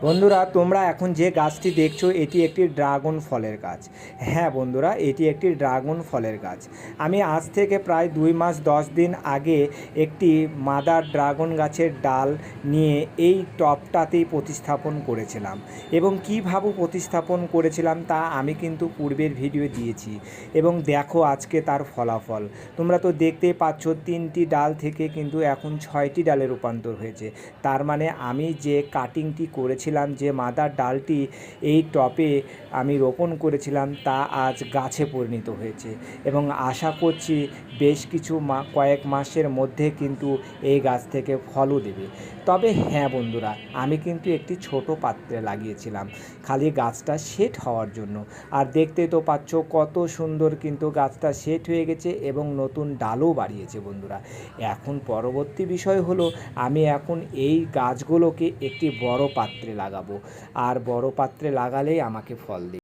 বন্ধুরা, তোমরা এখন যে গাছটি দেখছো এটি একটি ড্রাগন ফলের গাছ। হ্যাঁ বন্ধুরা, এটি একটি ড্রাগন ফলের গাছ। আমি আজ থেকে প্রায় 2 মাস 10 দিন আগে একটি মাদার ড্রাগন গাছের ডাল নিয়ে এই টবটাতেই প্রতিস্থাপন করেছিলাম, এবং কীভাবে প্রতিস্থাপন করেছিলাম তা আমি কিন্তু পূর্বের ভিডিও দিয়েছি। এবং দেখো আজকে তার ফলাফল তোমরা তো দেখতেই পাচ্ছ, 3টি ডাল থেকে কিন্তু এখন 6টি ডালে রূপান্তর হয়েছে। তার মানে আমি যে কাটিংটি করেছিলাম, যে মাদার ডালটি এই টবে আমি রোপণ করেছিলাম তা আজ গাছে পরিণত হয়েছে, এবং আশা করছি বেশ কিছু কয়েক মাসের মধ্যে কিন্তু এই গাছ থেকে ফলও দেবে। তবে হ্যাঁ বন্ধুরা, আমি কিন্তু একটি ছোট পাত্রে লাগিয়েছিলাম খালি গাছটা সেট হওয়ার জন্য। আর দেখতেই তো পাচ্ছ কত সুন্দর কিন্তু গাছটা সেট হয়ে গেছে এবং নতুন ডালও বাড়িয়েছে বন্ধুরা। এখন পরবর্তী বিষয় হলো, আমি এখন এই গাছগুলোকে একটি বড় পাত্রে লাগাবো, আর বড় পাত্রে লাগালেই আমাকে ফল দেবে।